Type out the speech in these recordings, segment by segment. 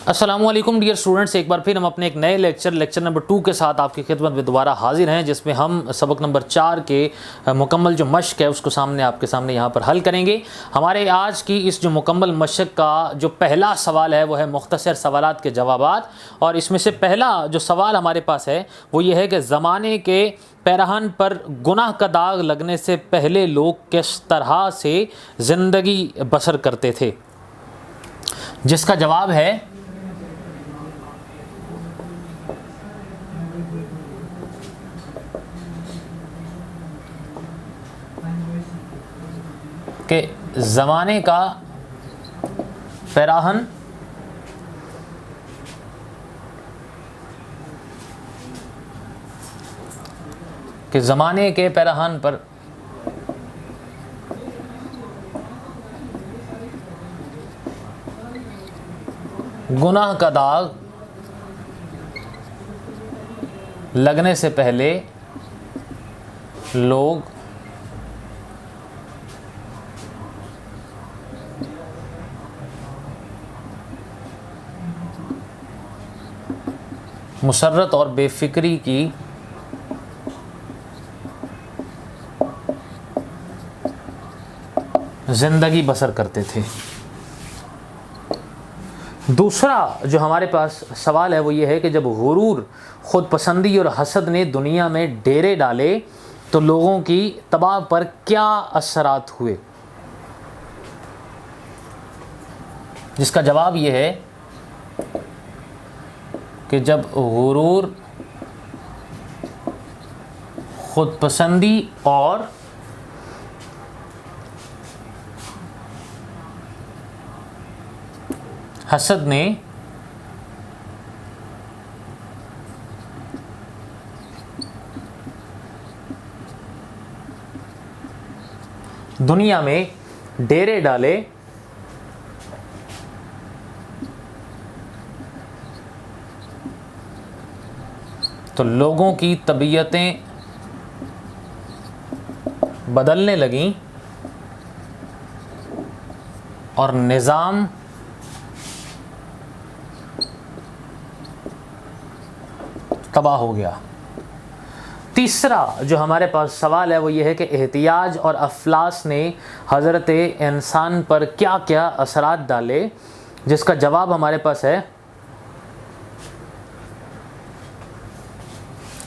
अस्सलामुअलैकुम dear students, एक बार फिर हम अपने एक नए लेक्चर नंबर 2 के साथ आपकी खिदमत में दोबारा हाजिर हैं, जिसमें हम सबक नंबर 4 के मुकम्मल जो मश्क है उसको आपके सामने यहाँ पर हल करेंगे। हमारे आज की इस जो मुकम्मल मश्क का जो पहला सवाल है वो है मुख्तसर सवालात के जवाबात। और इसमें से पहला जो सवाल हमारे पास है वो ये है कि ज़माने के पैरहन पर गुनाह का दाग लगने से पहले लोग किस तरह से ज़िंदगी बसर करते थे, जिसका जवाब है कि ज़माने का पैराहन पर गुनाह का दाग लगने से पहले लोग मुसर्रत और बेफिक्री की ज़िंदगी बसर करते थे। दूसरा जो हमारे पास सवाल है वो ये है कि जब गुरूर, ख़ुद पसंदी और हसद ने दुनिया में डेरे डाले तो लोगों की तबाह पर क्या असरात हुए, जिसका जवाब ये है कि जब गुरूर, ख़ुद पसंदी और हसद ने दुनिया में डेरे डाले तो लोगों की तबीयतें बदलने लगीं और निज़ाम तबाह हो गया। तीसरा जो हमारे पास सवाल है वो ये है कि एहतियाज और अफलास ने हज़रत इंसान पर क्या क्या असरात डाले, जिसका जवाब हमारे पास है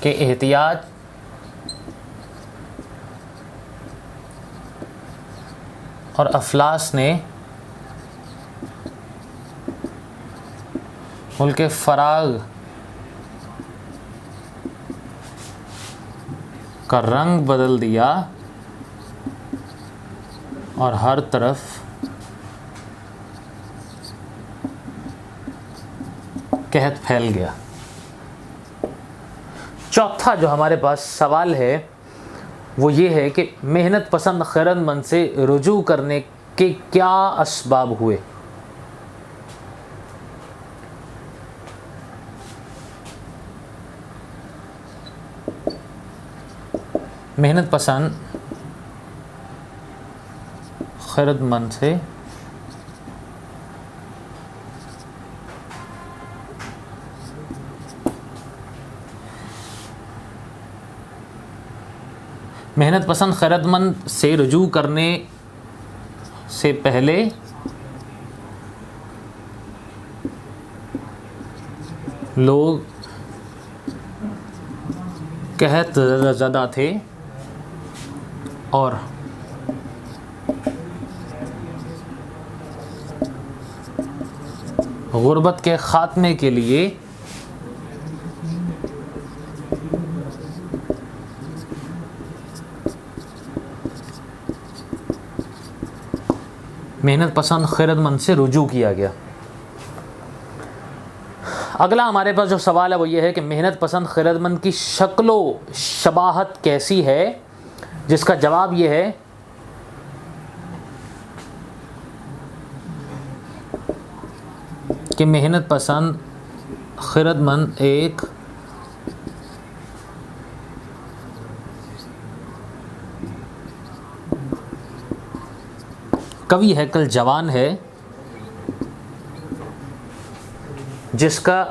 कि एहतियाज और अफलास ने मुल्क फराग का रंग बदल दिया और हर तरफ कहत फैल गया। चौथा जो हमारे पास सवाल है वो ये है कि मेहनत पसंद खैरतमंद से रुजू करने के क्या असबाब हुए। मेहनत पसंद खैरतमंद से रुजू करने से पहले लोग कहत ज़दा थे और गुर्बत के ख़ात्मे के लिए मेहनत पसंद खैरतमंद से रुजू किया गया। अगला हमारे पास जो सवाल है वो ये है कि मेहनत पसंद खैरतमंद की शक्लो शबाहत कैसी है, जिसका जवाब ये है कि मेहनत पसंद खैरतमंद एक कवि हैकल जवान है जिसका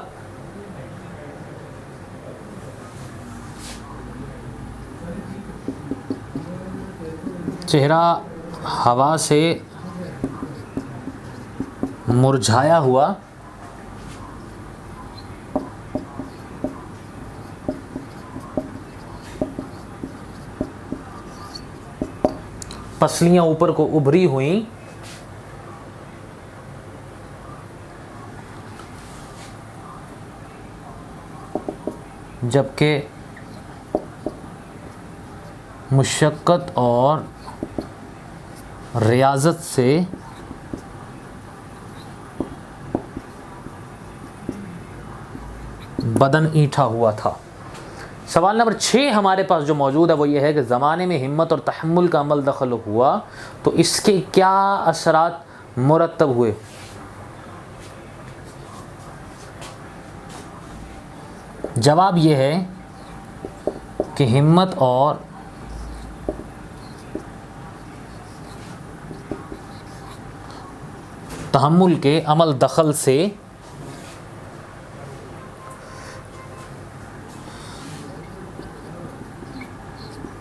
चेहरा हवा से मुरझाया हुआ पसलियां ऊपर को उभरी हुई जबकि मुशक्क़त और रियाज़त से बदन ईंठा हुआ था। सवाल नंबर 6 हमारे पास जो मौजूद है वो ये है कि ज़माने में हिम्मत और तहम्मुल का अमल दखल हुआ तो इसके क्या असरात मुरतब हुए। जवाब ये है कि हिम्मत और तहम्मुल के अमल दखल से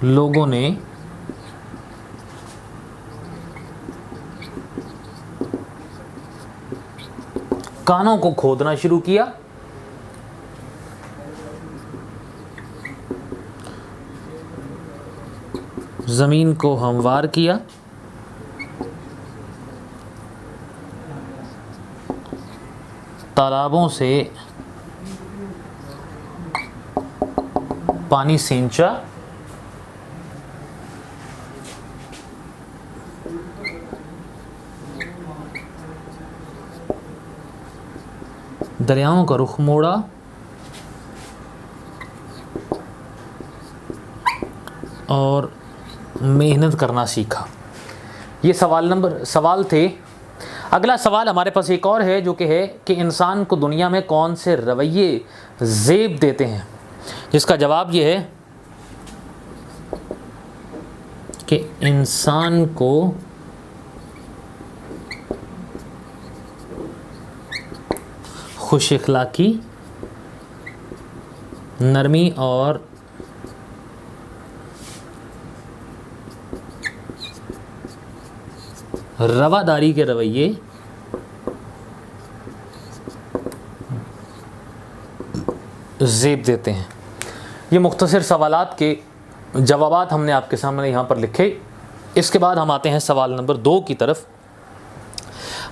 लोगों ने कानों को खोदना शुरू किया, ज़मीन को हमवार किया, तालाबों से पानी सींचा, दरियाओं का रुख मोड़ा और मेहनत करना सीखा। ये सवाल थे। अगला सवाल हमारे पास एक और है जो कि है कि इंसान को दुनिया में कौन से रवैये ज़ेब देते हैं, जिसका जवाब ये है कि इंसान को खुश इखलाकी, नरमी और रवादारी के रवैये ज़ेब देते हैं। ये मुख्तसर सवालात के जवाबात हमने आपके सामने यहाँ पर लिखे। इसके बाद हम आते हैं सवाल नंबर 2 की तरफ।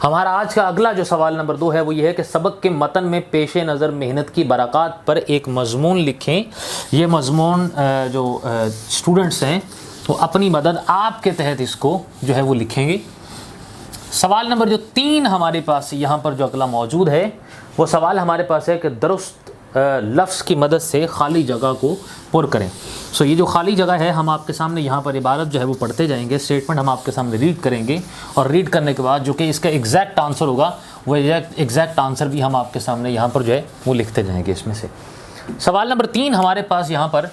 हमारा आज का अगला जो सवाल नंबर 2 है वो ये है कि सबक के मतन में पेश नज़र मेहनत की बरक़ात पर एक मज़मून लिखें। ये मज़मून जो स्टूडेंट्स हैं वो अपनी मदद आपके तहत इसको जो है वो लिखेंगे। सवाल नंबर जो 3 हमारे पास यहाँ पर जो अगला मौजूद है वो सवाल हमारे पास है कि दुरुस्त लफ्ज़ की मदद से खाली जगह को पुर करें। सो ये जो खाली जगह है हम आपके सामने यहाँ पर इबारत जो है वो पढ़ते जाएंगे, स्टेटमेंट हम आपके सामने रीड करेंगे और रीड करने के बाद जो कि इसका एग्जैक्ट आंसर होगा वो एग्जैक्ट आंसर भी हम आपके सामने यहाँ पर जो है वो लिखते जाएंगे इसमें से। सवाल नंबर 3 हमारे पास यहाँ पर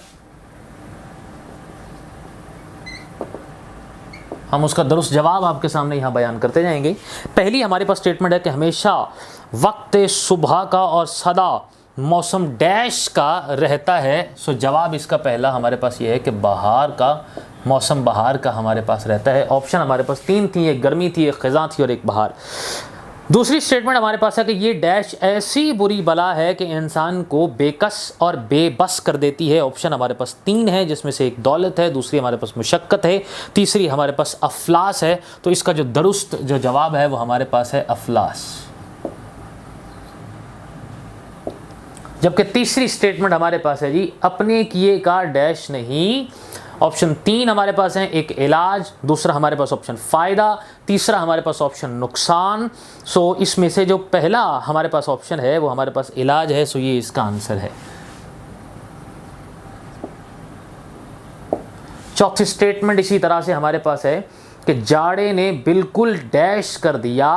हम उसका दुरुस्त जवाब आपके सामने यहाँ बयान करते जाएंगे। पहली हमारे पास स्टेटमेंट है कि हमेशा वक्त सुबह का और सदा मौसम डैश का रहता है। सो जवाब इसका पहला हमारे पास ये है कि बहार का मौसम बहार का हमारे पास रहता है। ऑप्शन हमारे पास 3 थी, एक गर्मी थी, एक ख़ज़ां थी और एक बहार। दूसरी स्टेटमेंट हमारे पास है कि ये डैश ऐसी बुरी बला है कि इंसान को बेकस और बेबस कर देती है। ऑप्शन हमारे पास 3 है जिसमें से एक दौलत है, दूसरी हमारे पास मुशक्क़त है, तीसरी हमारे पास अफलास है। तो इसका जो दुरुस्त जो जवाब है वो हमारे पास है अफलास। जबकि तीसरी स्टेटमेंट हमारे पास है जी अपने किए का डैश नहीं। ऑप्शन 3 हमारे पास है, एक इलाज, दूसरा हमारे पास ऑप्शन फ़ायदा, तीसरा हमारे पास ऑप्शन नुकसान। सो इसमें से जो पहला हमारे पास ऑप्शन है वो हमारे पास इलाज है। सो ये इसका आंसर है। चौथी स्टेटमेंट इसी तरह से हमारे पास है कि जाड़े ने बिल्कुल डैश कर दिया।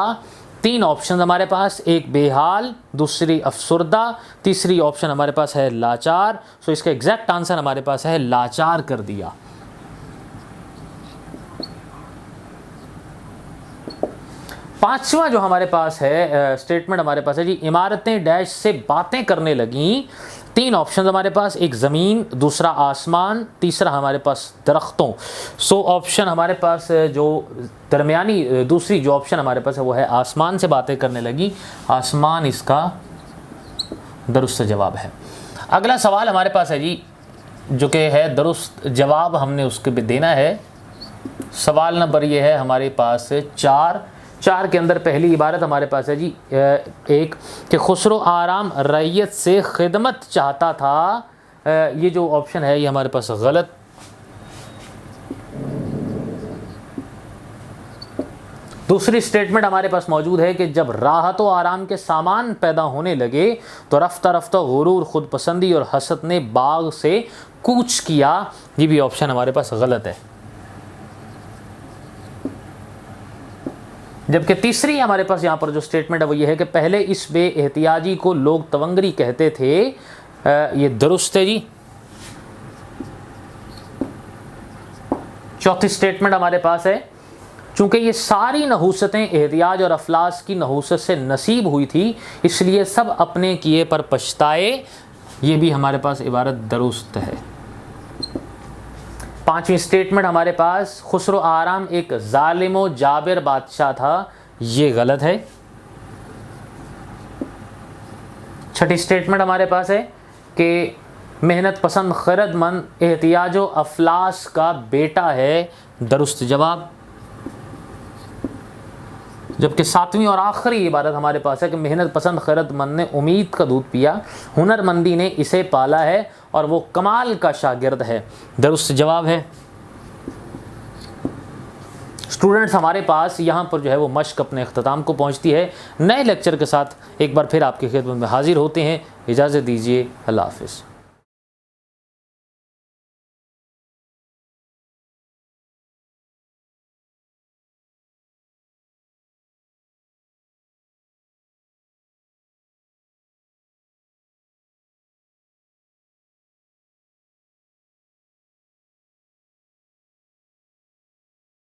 3 ऑप्शन हमारे पास, एक बेहाल, दूसरी अफसुर्दा, तीसरी ऑप्शन हमारे पास है लाचार। सो इसका एग्जैक्ट आंसर हमारे पास है लाचार कर दिया। पांचवा जो हमारे पास है स्टेटमेंट हमारे पास है जी, इमारतें डैश से बातें करने लगीं। 3 ऑप्शन हमारे पास, एक ज़मीन, दूसरा आसमान, तीसरा हमारे पास दरख्तों। सो ऑप्शन हमारे पास जो दरमियानी दूसरी जो ऑप्शन हमारे पास है वो है आसमान से बातें करने लगी। आसमान इसका दुरुस्त जवाब है। अगला सवाल हमारे पास है जी, जो कि है दुरुस्त जवाब हमने उसके भी देना है। सवाल नंबर ये है हमारे पास 4 के अंदर पहली इबारत हमारे पास है जी एक कि खुसरो आराम रैयत से खिदमत चाहता था। ये जो ऑप्शन है ये हमारे पास गलत। दूसरी स्टेटमेंट हमारे पास मौजूद है कि जब राहत व आराम के सामान पैदा होने लगे तो रफ्ता रफ्ता गुरूर, खुद पसंदी और हसद ने बाग से कूच किया। ये भी ऑप्शन हमारे पास गलत है। जबकि तीसरी हमारे पास यहाँ पर जो स्टेटमेंट है वो ये है कि पहले इस बेएहतियाजी को लोग तवंगरी कहते थे। ये दुरुस्त है जी। चौथी स्टेटमेंट हमारे पास है, चूंकि ये सारी नहूसतें एहतियाज और अफलास की नहूसत से नसीब हुई थी, इसलिए सब अपने किए पर पछताए। ये भी हमारे पास इबारत दुरुस्त है। पांचवी स्टेटमेंट हमारे पास, खुसरो आराम एक जालिम जाबिर बादशाह था। ये गलत है। छठी स्टेटमेंट हमारे पास है कि मेहनत पसंद खैरतमंद एहतियाज व अफलास का बेटा है। दुरुस्त जवाब। जबकि सातवीं और आखिरी इबारत हमारे पास है कि मेहनत पसंद खैरतमंद ने उम्मीद का दूध पिया, हुनरमंदी ने इसे पाला है और वो कमाल का शागिर्द है। दुरुस्त जवाब है। स्टूडेंट्स, हमारे पास यहाँ पर जो है वो मश्क अपने अख्ताम को पहुँचती है। नए लेक्चर के साथ एक बार फिर आपकी खिदमत में हाजिर होते हैं। इजाज़त दीजिए। अल्लाह हाफ़िज़।